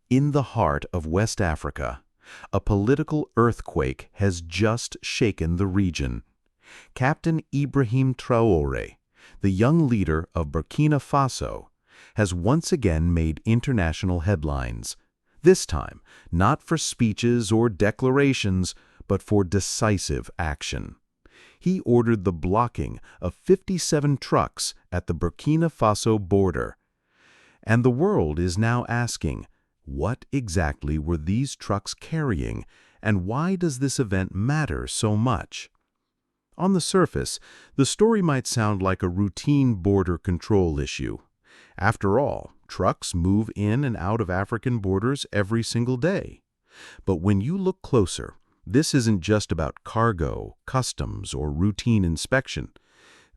In the heart of West Africa, a political earthquake has just shaken the region. Captain Ibrahim Traoré, the young leader of Burkina Faso, has once again made international headlines. This time, not for speeches or declarations, but for decisive action. He ordered the blocking of 57 trucks at the Burkina Faso border. And the world is now asking, what exactly were these trucks carrying, and why does this event matter so much? On the surface, the story might sound like a routine border control issue. After all, trucks move in and out of African borders every single day. But when you look closer, this isn't just about cargo, customs, or routine inspection.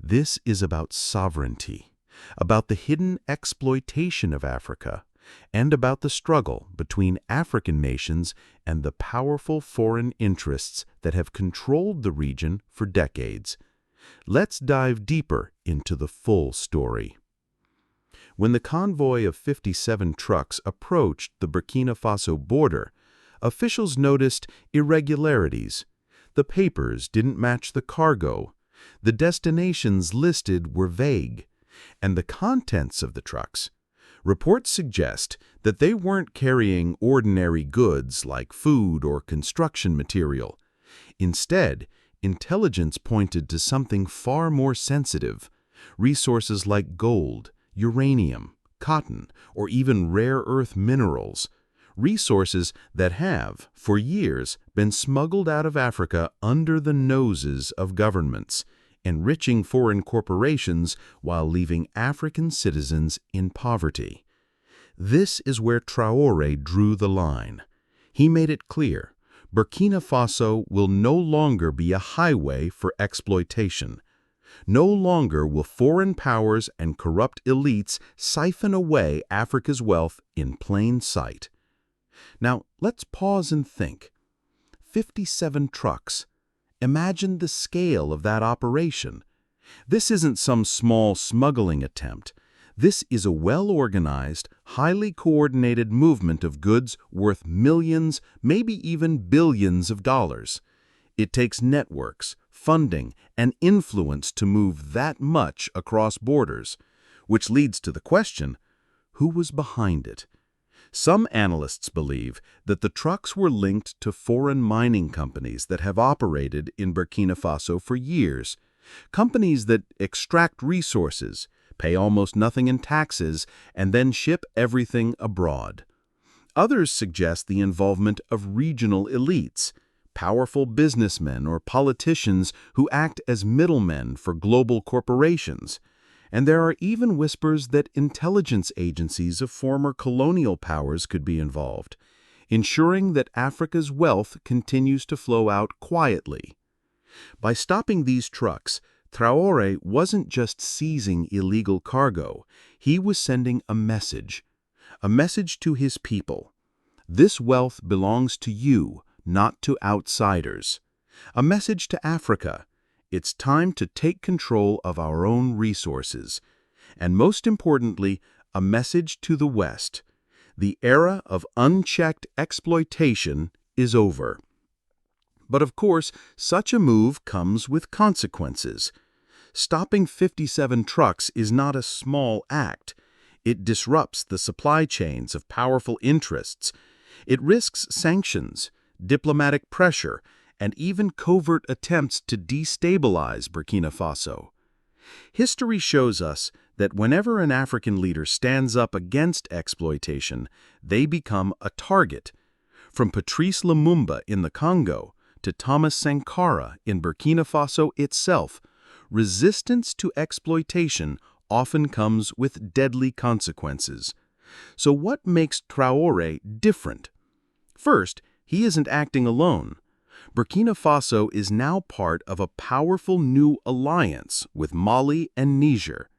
This is about sovereignty, about the hidden exploitation of Africa, and about the struggle between African nations and the powerful foreign interests that have controlled the region for decades. Let's dive deeper into the full story. When the convoy of 57 trucks approached the Burkina Faso border, officials noticed irregularities. The papers didn't match the cargo, the destinations listed were vague, and the contents of the trucks. Reports suggest that they weren't carrying ordinary goods like food or construction material. Instead, intelligence pointed to something far more sensitive: resources like gold, uranium, cotton, or even rare earth minerals. Resources that have, for years, been smuggled out of Africa under the noses of governments, enriching foreign corporations while leaving African citizens in poverty. This is where Traoré drew the line. He made it clear: Burkina Faso will no longer be a highway for exploitation. No longer will foreign powers and corrupt elites siphon away Africa's wealth in plain sight. Now, let's pause and think. 57 trucks. Imagine the scale of that operation. This isn't some small smuggling attempt. This is a well-organized, highly coordinated movement of goods worth millions, maybe even billions of dollars. It takes networks, funding, and influence to move that much across borders, which leads to the question, who was behind it? Some analysts believe that the trucks were linked to foreign mining companies that have operated in Burkina Faso for years, companies that extract resources, pay almost nothing in taxes, and then ship everything abroad. Others suggest the involvement of regional elites, powerful businessmen or politicians who act as middlemen for global corporations. And there are even whispers that intelligence agencies of former colonial powers could be involved, ensuring that Africa's wealth continues to flow out quietly. By stopping these trucks, Traoré wasn't just seizing illegal cargo, he was sending a message to his people. This wealth belongs to you, not to outsiders. A message to Africa: it's time to take control of our own resources. And most importantly, a message to the West: the era of unchecked exploitation is over. But of course, such a move comes with consequences. Stopping 57 trucks is not a small act. It disrupts the supply chains of powerful interests. It risks sanctions, diplomatic pressure, and even covert attempts to destabilize Burkina Faso. History shows us that whenever an African leader stands up against exploitation, they become a target. From Patrice Lumumba in the Congo to Thomas Sankara in Burkina Faso itself, resistance to exploitation often comes with deadly consequences. So what makes Traoré different? First, he isn't acting alone. Burkina Faso is now part of a powerful new alliance with Mali and Niger.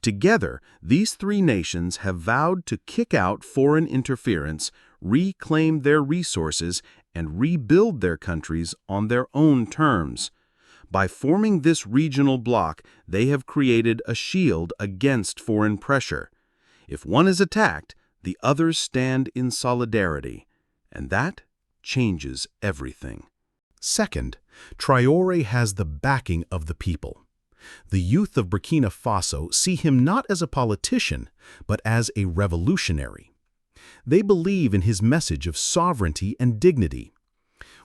Together, these three nations have vowed to kick out foreign interference, reclaim their resources, and rebuild their countries on their own terms. By forming this regional bloc, they have created a shield against foreign pressure. If one is attacked, the others stand in solidarity, and that changes everything. Second, Traoré has the backing of the people. The youth of Burkina Faso see him not as a politician, but as a revolutionary. They believe in his message of sovereignty and dignity.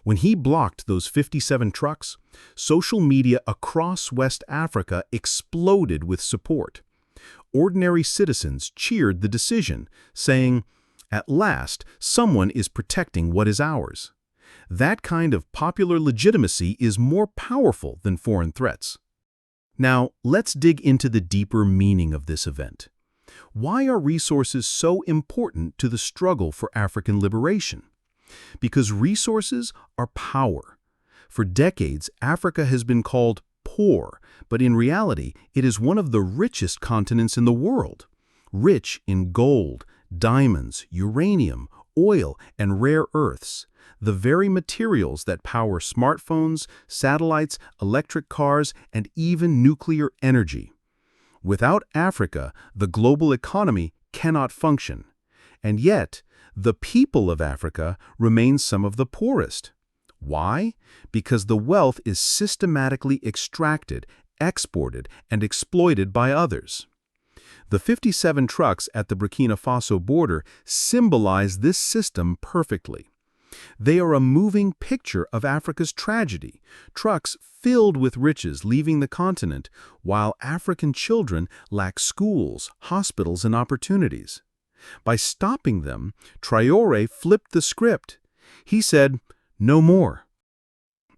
When he blocked those 57 trucks, social media across West Africa exploded with support. Ordinary citizens cheered the decision, saying, "At last, someone is protecting what is ours." That kind of popular legitimacy is more powerful than foreign threats. Now, let's dig into the deeper meaning of this event. Why are resources so important to the struggle for African liberation? Because resources are power. For decades, Africa has been called poor, but in reality, it is one of the richest continents in the world. Rich in gold, diamonds, uranium, oil, and rare earths, the very materials that power smartphones, satellites, electric cars, and even nuclear energy. Without Africa, the global economy cannot function. And yet, the people of Africa remain some of the poorest. Why? Because the wealth is systematically extracted, exported, and exploited by others. The 57 trucks at the Burkina Faso border symbolize this system perfectly. They are a moving picture of Africa's tragedy, trucks filled with riches leaving the continent, while African children lack schools, hospitals, and opportunities. By stopping them, Traoré flipped the script. He said, "No more."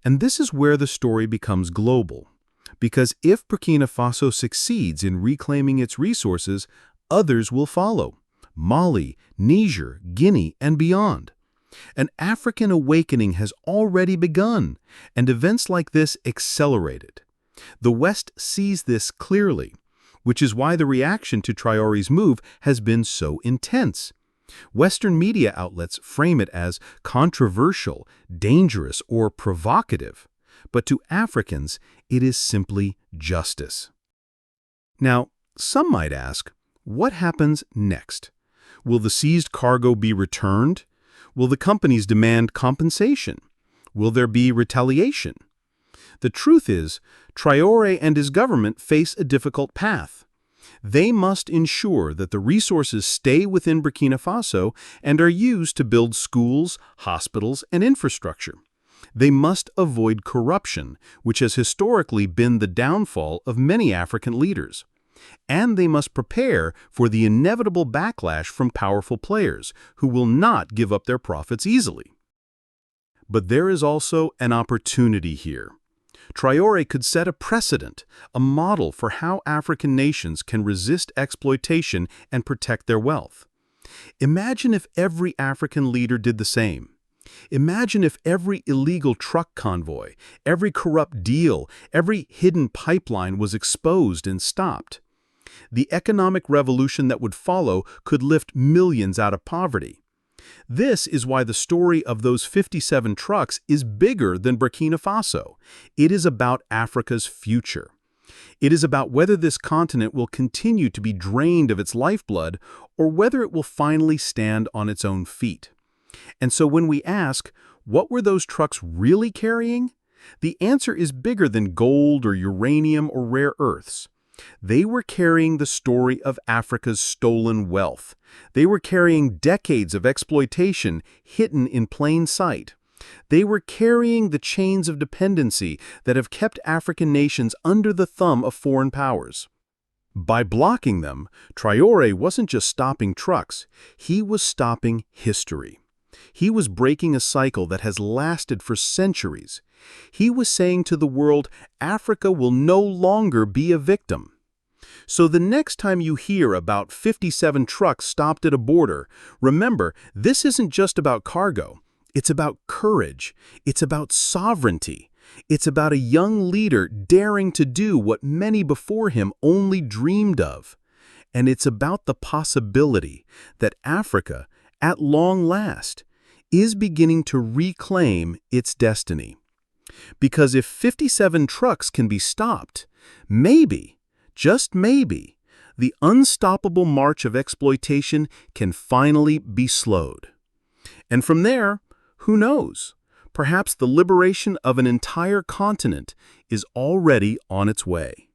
And this is where the story becomes global. Because if Burkina Faso succeeds in reclaiming its resources, others will follow. Mali, Niger, Guinea, and beyond. An African awakening has already begun, and events like this accelerate it. The West sees this clearly, which is why the reaction to Traoré's move has been so intense. Western media outlets frame it as controversial, dangerous, or provocative. But to Africans, it is simply justice. Now, some might ask, what happens next? Will the seized cargo be returned? Will the companies demand compensation? Will there be retaliation? The truth is, Traoré and his government face a difficult path. They must ensure that the resources stay within Burkina Faso and are used to build schools, hospitals, and infrastructure. They must avoid corruption, which has historically been the downfall of many African leaders. And they must prepare for the inevitable backlash from powerful players, who will not give up their profits easily. But there is also an opportunity here. Traoré could set a precedent, a model for how African nations can resist exploitation and protect their wealth. Imagine if every African leader did the same. Imagine if every illegal truck convoy, every corrupt deal, every hidden pipeline was exposed and stopped. The economic revolution that would follow could lift millions out of poverty. This is why the story of those 57 trucks is bigger than Burkina Faso. It is about Africa's future. It is about whether this continent will continue to be drained of its lifeblood or whether it will finally stand on its own feet. And so when we ask, what were those trucks really carrying? The answer is bigger than gold or uranium or rare earths. They were carrying the story of Africa's stolen wealth. They were carrying decades of exploitation hidden in plain sight. They were carrying the chains of dependency that have kept African nations under the thumb of foreign powers. By blocking them, Traoré wasn't just stopping trucks, he was stopping history. He was breaking a cycle that has lasted for centuries. He was saying to the world, Africa will no longer be a victim. So the next time you hear about 57 trucks stopped at a border, remember, this isn't just about cargo. It's about courage. It's about sovereignty. It's about a young leader daring to do what many before him only dreamed of. And it's about the possibility that Africa, at long last, is beginning to reclaim its destiny. Because if 57 trucks can be stopped, maybe, just maybe, the unstoppable march of exploitation can finally be slowed. And from there, who knows? Perhaps the liberation of an entire continent is already on its way.